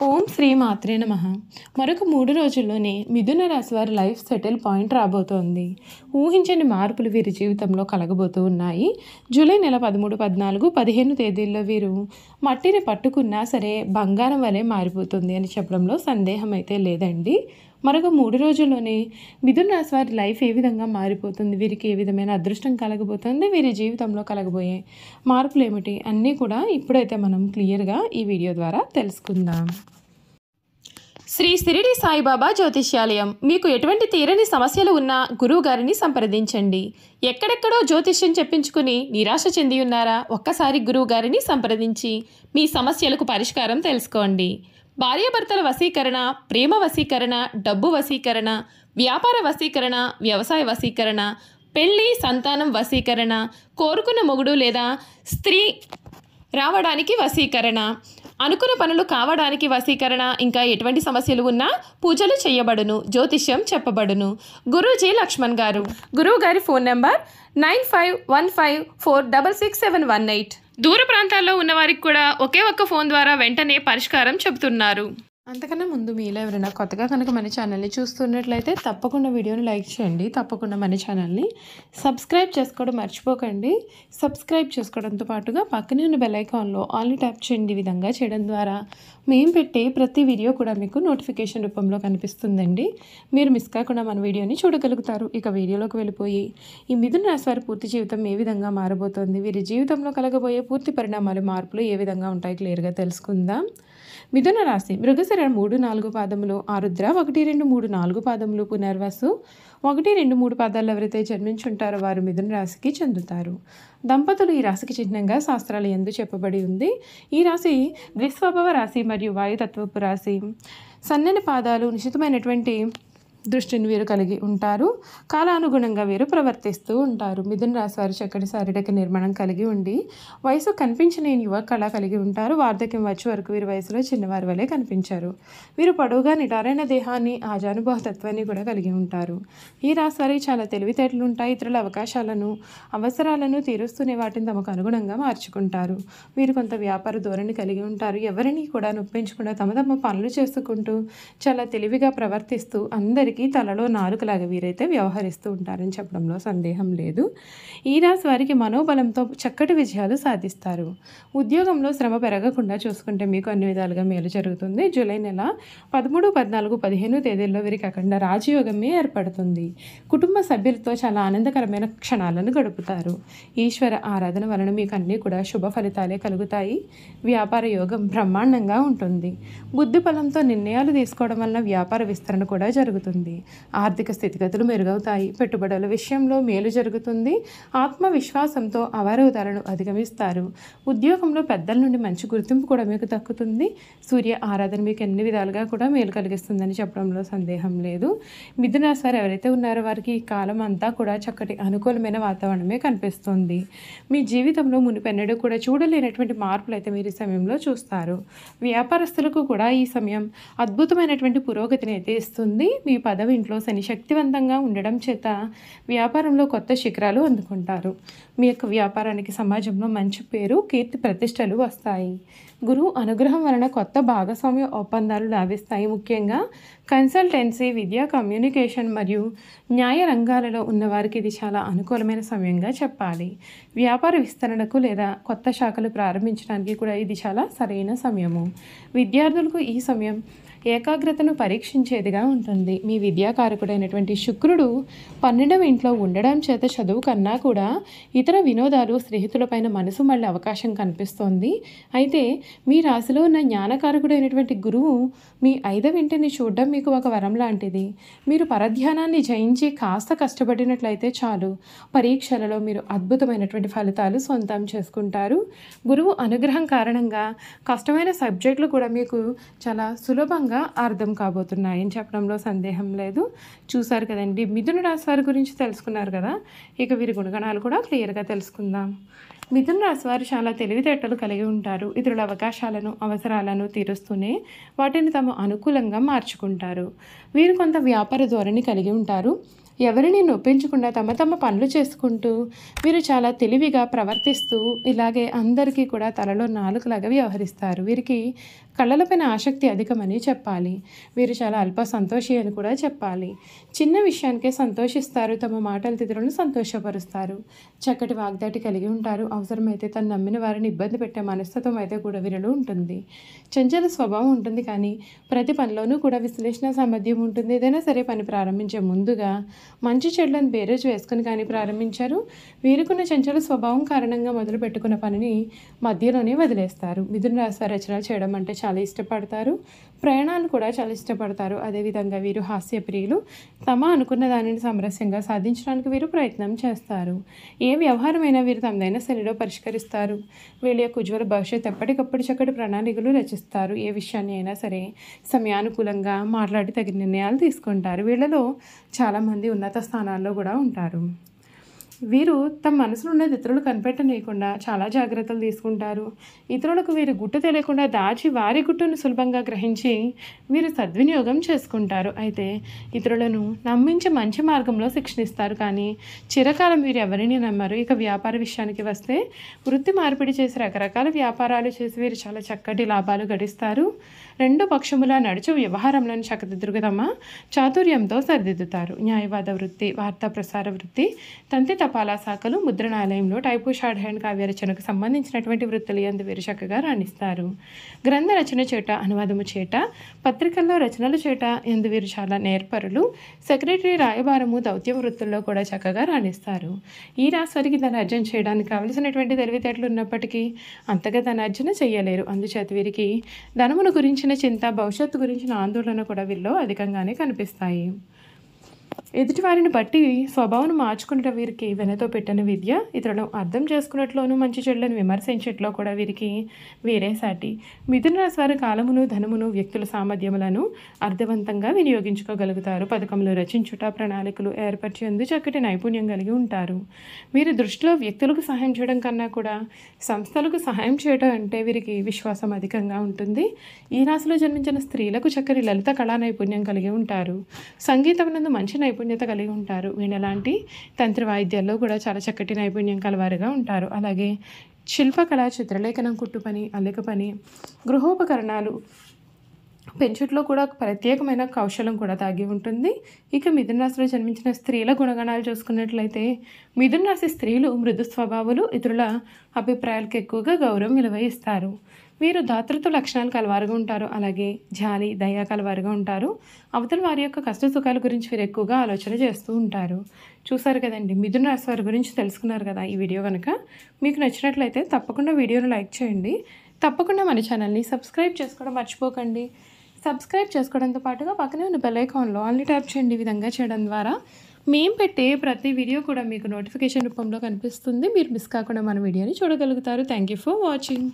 ఓం శ్రీ మాత్రే నమః. మరొక 3 రోజుల్లోనే మిథున రాశి వారి లైఫ్ సెటిల్ పాయింట్ రాబోతోంది. ఊహించని మార్పులు వీరి జీవితంలో కలగబోతూ ఉన్నాయి. జూలై నెల 13, 14, 15 తేదీల్లో వీరు మట్టిని పట్టుకున్నా సరే బంగారం వలె మారిపోతుంది అని చెప్పడంలో సందేహం అయితే లేదండి. మరొక 3 రోజుల్లోనే మిథున రాశి వారి లైఫ్ ఏ విధంగా మారిపోతుంది, వీరికి ఏ విధమైన అదృష్టం కలగబోతుంది, వీరి జీవితంలో కలగబోయే మార్పులు ఏమిటి అన్నీ కూడా ఇప్పుడైతే మనం క్లియర్గా ఈ వీడియో ద్వారా తెలుసుకుందాం. శ్రీ షిరిడి సాయిబాబా జ్యోతిష్యాలయం. మీకు ఎటువంటి తీరని సమస్యలు ఉన్నా గురువు గారిని సంప్రదించండి. ఎక్కడెక్కడో జ్యోతిష్యం చెప్పించుకుని నిరాశ చెంది ఉన్నారా? ఒక్కసారి గురువు గారిని సంప్రదించి మీ సమస్యలకు పరిష్కారం తెలుసుకోండి. భార్యాభర్తల వశీకరణ, ప్రేమ వశీకరణ, డబ్బు వశీకరణ, వ్యాపార వశీకరణ, వ్యవసాయ వశీకరణ, పెళ్లి సంతానం వశీకరణ, కోరుకున్న మొగుడు లేదా స్త్రీ రావడానికి వశీకరణ, అనుకున్న పనులు కావడానికి వశీకరణ, ఇంకా ఎటువంటి సమస్యలు ఉన్నా పూజలు చేయబడును, జ్యోతిష్యం చెప్పబడును. గురూజీ లక్ష్మణ్ గారు. గురువు గారి ఫోన్ నెంబర్ 9515466718. దూర ప్రాంతాల్లో ఉన్నవారికి కూడా ఒకే ఒక్క ఫోన్ ద్వారా వెంటనే పరిష్కారం చెబుతున్నారు. అంతకన్నా ముందు మీలో ఎవరైనా కొత్తగా కనుక మన ఛానల్ని చూస్తున్నట్లయితే తప్పకుండా వీడియోని లైక్ చేయండి. తప్పకుండా మన ఛానల్ని సబ్స్క్రైబ్ చేసుకోవడం మర్చిపోకండి. సబ్స్క్రైబ్ చేసుకోవడంతో పాటుగా పక్కనే ఉన్న బెల్ ఐకాన్లో ఆల్ని ట్యాప్ చేయండి. ఈ విధంగా చేయడం ద్వారా మేము పెట్టే ప్రతి వీడియో కూడా మీకు నోటిఫికేషన్ రూపంలో కనిపిస్తుందండి. మీరు మిస్ కాకుండా మన వీడియోని చూడగలుగుతారు. ఇక వీడియోలోకి వెళ్ళిపోయి ఈ మిథున రాశి వారి పూర్తి జీవితం ఏ విధంగా మారబోతోంది, వీరి జీవితంలో కలగబోయే పూర్తి పరిణామాలు, మార్పులు ఏ విధంగా ఉంటాయి క్లియర్గా తెలుసుకుందాం. మిథున రాశి మృగశిర 3, 4 పాదములు, ఆరుద్ర 1, 2, 3, 4 పాదములు, పునర్వసు 1, 2, 3 పాదాలు ఎవరైతే జన్మించుంటారో వారు మిథున రాశికి చెందుతారు. దంపతులు ఈ రాశికి చిహ్నంగా శాస్త్రాలు యందు చెప్పబడి ఉంది. ఈ రాశి ద్విస్వభావ రాశి మరియు వాయుతత్వపు రాశి. సన్నని పాదాలు, నిశ్చితమైనటువంటి దృష్టిని వీరు కలిగి ఉంటారు. కాలానుగుణంగా వీరు ప్రవర్తిస్తూ ఉంటారు. మిథున రాశి వారు చక్కటి శారీరక నిర్మాణం కలిగి ఉండి వయసు కనిపించలేని యువ కళ కలిగి ఉంటారు. వార్ధక్యం వచ్చే వరకు వీరి వయసులో చిన్నవారి వలె కనిపించారు. వీరు పొడవుగా నిటారైన దేహాన్ని, ఆజానుభావతత్వాన్ని కూడా కలిగి ఉంటారు. ఈ రాశి వారికి చాలా తెలివితేటలు ఉంటాయి. ఇతరుల అవకాశాలను, అవసరాలను తీరుస్తూనే వాటిని తమకు అనుగుణంగా మార్చుకుంటారు. వీరు కొంత వ్యాపార ధోరణి కలిగి ఉంటారు. ఎవరిని కూడా నొప్పించకుండా తమ పనులు చేసుకుంటూ చాలా తెలివిగా ప్రవర్తిస్తూ అందరికీ తలలో నాలుకలాగా వీరైతే వ్యవహరిస్తూ ఉంటారని చెప్పడంలో సందేహం లేదు. ఈ రాశి వారికి మనోబలంతో చక్కటి విజయాలు సాధిస్తారు. ఉద్యోగంలో శ్రమ పెరగకుండా చూసుకుంటే మీకు అన్ని విధాలుగా మేలు జరుగుతుంది. జూలై నెల 13, 14, 15 తేదీల్లో వీరికి అఖండ రాజయోగమే ఏర్పడుతుంది. కుటుంబ సభ్యులతో చాలా ఆనందకరమైన క్షణాలను గడుపుతారు. ఈశ్వర ఆరాధన వలన మీకు అన్నీ కూడా శుభ ఫలితాలే కలుగుతాయి. వ్యాపార యోగం బ్రహ్మాండంగా ఉంటుంది. బుద్ధి బలంతో నిర్ణయాలు తీసుకోవడం వలన వ్యాపార విస్తరణ కూడా జరుగుతుంది. ఆర్థిక స్థితిగతులు మెరుగవుతాయి. పెట్టుబడుల విషయంలో మేలు జరుగుతుంది. ఆత్మవిశ్వాసంతో అవరోధాలను అధిగమిస్తారు. ఉద్యోగంలో పెద్దల నుండి మంచి గుర్తింపు కూడా మీకు దక్కుతుంది. సూర్య ఆరాధన మీకు అన్ని విధాలుగా కూడా మేలు కలిగిస్తుందని చెప్పడంలో సందేహం లేదు. మిథున రాశి వారు ఎవరైతే ఉన్నారో వారికి ఈ కాలం అంతా కూడా చక్కటి అనుకూలమైన వాతావరణమే కనిపిస్తుంది. మీ జీవితంలో మునిపెన్నడూ కూడా చూడలేనటువంటి మార్పులు అయితే మీరు ఈ సమయంలో చూస్తారు. వ్యాపారస్తులకు కూడా ఈ సమయం అద్భుతమైనటువంటి పురోగతిని అయితే ఇస్తుంది. మీ పదవి ఇంట్లో శని శక్తివంతంగా ఉండడం చేత వ్యాపారంలో కొత్త శిఖరాలు అందుకుంటారు. మీ యొక్క వ్యాపారానికి సమాజంలో మంచి పేరు, కీర్తి ప్రతిష్టలు వస్తాయి. గురువు అనుగ్రహం వలన కొత్త భాగస్వామ్య ఒప్పందాలు లాభిస్తాయి. ముఖ్యంగా కన్సల్టెన్సీ, విద్య, కమ్యూనికేషన్ మరియు న్యాయ రంగాలలో ఉన్నవారికి ఇది చాలా అనుకూలమైన సమయంగా చెప్పాలి. వ్యాపార విస్తరణకు లేదా కొత్త శాఖలు ప్రారంభించడానికి కూడా ఇది చాలా సరైన సమయము. విద్యార్థులకు ఈ సమయం ఏకాగ్రతను పరీక్షించేదిగా ఉంటుంది. మీ విద్యాకారకుడైనటువంటి శుక్రుడు 12వ ఇంట్లో ఉండడం చేత చదువు కన్నా కూడా ఇతర వినోదాలు, స్నేహితులపైన మనసు మళ్ళీ అవకాశం కనిపిస్తోంది. అయితే మీ రాశిలో ఉన్న జ్ఞానకారకుడైనటువంటి గురువు మీ 5వ ఇంటిని చూడడం మీకు ఒక వరం లాంటిది. మీరు పరధ్యానాన్ని జయించి కాస్త కష్టపడినట్లయితే చాలు, పరీక్షలలో మీరు అద్భుతమైనటువంటి ఫలితాలు సొంతం చేసుకుంటారు. గురువు అనుగ్రహం కారణంగా కష్టమైన సబ్జెక్టులు కూడా మీకు చాలా సులభంగా అర్థం కాబోతున్నాయని చెప్పడంలో సందేహం లేదు. చూసారు కదండి, మిథున రాశి వారి గురించి తెలుసుకున్నారు కదా. ఇక వీరి గుణగణాలు కూడా క్లియర్గా తెలుసుకుందాం. మిథున రాశి వారు చాలా తెలివితేటలు కలిగి ఉంటారు. ఇతరుల అవకాశాలను, అవసరాలను తీరుస్తూనే వాటిని తమ అనుకూలంగా మార్చుకుంటారు. వీరు కొంత వ్యాపార ధోరణి కలిగి ఉంటారు. ఎవరిని నొప్పించకుండా తమ పనులు చేసుకుంటూ వీరు చాలా తెలివిగా ప్రవర్తిస్తూ ఇలాగే అందరికీ కూడా తలలో నాలుకలాగా వ్యవహరిస్తారు. వీరికి కళలపైన ఆసక్తి అధికమని చెప్పాలి. వీరు చాలా అల్ప సంతోషి అని కూడా చెప్పాలి. చిన్న విషయానికే సంతోషిస్తారు. తమ మాటల తిథులను సంతోషపరుస్తారు. చక్కటి వాగ్దాటి కలిగి ఉంటారు. అవసరమైతే తను నమ్మిన వారిని ఇబ్బంది పెట్టే మనస్తత్వం అయితే కూడా వీరిలో ఉంటుంది. చంచల స్వభావం ఉంటుంది, కానీ ప్రతి పనిలోనూ కూడా విశ్లేషణ సామర్థ్యం ఉంటుంది. ఏదైనా సరే పని ప్రారంభించే ముందుగా మంచి చెడులను బేరేజ్ వేసుకుని కానీ ప్రారంభించారు. వీరికున్న చంచల స్వభావం కారణంగా మొదలు పెట్టుకున్న పనిని మధ్యలోనే వదిలేస్తారు. మిథున రాశి రచనలు చేయడం అంటే చాలా ఇష్టపడతారు. ప్రయాణాలు కూడా చాలా ఇష్టపడతారు. అదేవిధంగా వీరు హాస్యప్రియులు. తమ అనుకున్న దానిని సామరస్యంగా సాధించడానికి వీరు ప్రయత్నం చేస్తారు. ఏ వ్యవహారమైనా వీరు తమదైన శైలిలో పరిష్కరిస్తారు. వీళ్ళ యొక్క ఉజ్వల భవిష్యత్తు ఎప్పటికప్పుడు చక్కటి ప్రణాళికలు రచిస్తారు. ఏ విషయాన్ని అయినా సరే సమయానుకూలంగా మాట్లాడి తగిన నిర్ణయాలు తీసుకుంటారు. వీళ్ళలో చాలామంది ఉన్నత స్థానాల్లో కూడా ఉంటారు. వీరు తమ మనసులో ఉన్నది ఇతరులు కనిపెట్టనీయకుండా చాలా జాగ్రత్తలు తీసుకుంటారు. ఇతరులకు వీరి గుట్టు తెలియకుండా దాచి వారి గుట్టును సులభంగా గ్రహించి వీరు సద్వినియోగం చేసుకుంటారు. అయితే ఇతరులను నమ్మించి మంచి మార్గంలో శిక్షణిస్తారు, కానీ చిరకాలం వీరు ఎవరిని నమ్మరు. ఇక వ్యాపార విషయానికి వస్తే వృత్తి మార్పిడి చేసి రకరకాల వ్యాపారాలు చేసి వీరు చాలా చక్కటి లాభాలు గడిస్తారు. రెండు పక్షముల నడుచు వ్యవహారంలను చక్కదిద్దుకు తమ చాతుర్యంతో సరిదిద్దుతారు. న్యాయవాద వృత్తి, వార్తా ప్రసార వృత్తి, తంతి తపాలా శాఖలు, ముద్రణాలయంలో టైపు షార్ట్ హ్యాండ్ కావ్య రచనకు సంబంధించినటువంటి వృత్తులు యందు వీరు చక్కగా రాణిస్తారు. గ్రంథ రచన చేట, అనువాదము చేట, పత్రికల్లో రచనలు చేట యందు వీరు చాలా నేర్పరులు. సెక్రటరీ, రాయబారము, దౌత్యం వృత్తుల్లో కూడా చక్కగా రాణిస్తారు. ఈ రాశి వారికి ధనార్జన చేయడానికి కావలసినటువంటి తెలివితేటలు ఉన్నప్పటికీ అంతగా ధనార్జన చేయలేరు. అందుచేత వీరికి ధనమును గురించిన చింత, భవిష్యత్తు గురించిన ఆందోళన కూడా వీరిలో అధికంగానే కనిపిస్తాయి. ఎదుటివారిని బట్టి స్వభావం మార్చుకున్న వీరికి వెనతో పెట్టిన విద్య. ఇతరులను అర్థం చేసుకున్నట్లోనూ మంచి చెడులను విమర్శించట్లో కూడా వీరికి వేరే సాటి. మిథున రాశి వారి కాలమును, ధనమును, వ్యక్తుల సామర్థ్యములను అర్థవంతంగా వినియోగించుకోగలుగుతారు. పథకములు రచించుట, ప్రణాళికలు ఏర్పరిచేందుకు చక్కటి నైపుణ్యం కలిగి ఉంటారు. వీరి దృష్టిలో వ్యక్తులకు సహాయం చేయడం కన్నా కూడా సంస్థలకు సహాయం చేయడం అంటే వీరికి విశ్వాసం అధికంగా ఉంటుంది. ఈ రాశిలో జన్మించిన స్త్రీలకు చక్కటి లలిత కళా నైపుణ్యం కలిగి ఉంటారు. సంగీతం నందు మంచి నైపుణ్యత కలిగి ఉంటారు. వీణలాంటి తంత్ర వాయిద్యాల్లో కూడా చాలా చక్కటి నైపుణ్యం కలవారుగా ఉంటారు. అలాగే శిల్పకళ, చిత్రలేఖనం, కుట్టు పని, అల్లిక పని, గృహోపకరణాలు పెంచుట్లో కూడా ప్రత్యేకమైన కౌశలం కూడా దాగి ఉంటుంది. ఇక మిథున రాశిలో జన్మించిన స్త్రీల గుణగణాలు చూసుకున్నట్లయితే మిథున రాశి స్త్రీలు మృదు స్వభావాలు, ఇతరుల అభిప్రాయాలకు ఎక్కువగా గౌరవం విలువ ఇస్తారు. వీరు దాతృత్వ లక్షణాలు కలవారుగా ఉంటారు. అలాగే జాలి, దయ కలవారుగా ఉంటారు. అవతల వారి యొక్క కష్ట సుఖాల గురించి వీరు ఎక్కువగా ఆలోచన చేస్తూ ఉంటారు. చూసారు కదండి, మిథున రాశి వారి గురించి తెలుసుకున్నారు కదా. ఈ వీడియో కనుక మీకు నచ్చినట్లయితే తప్పకుండా వీడియోను లైక్ చేయండి. తప్పకుండా మన ఛానల్ని సబ్స్క్రైబ్ చేసుకోవడం మర్చిపోకండి. సబ్స్క్రైబ్ చేసుకోవడంతో పాటుగా పక్కనే ఉన్న బెల్ ఐకాన్లో ఆల్ని ట్యాప్ చేయండి. ఈ విధంగా చేయడం ద్వారా మేము పెట్టే ప్రతి వీడియో కూడా మీకు నోటిఫికేషన్ రూపంలో కనిపిస్తుంది. మీరు మిస్ కాకుండా మన వీడియోని చూడగలుగుతారు. Thank you for watching.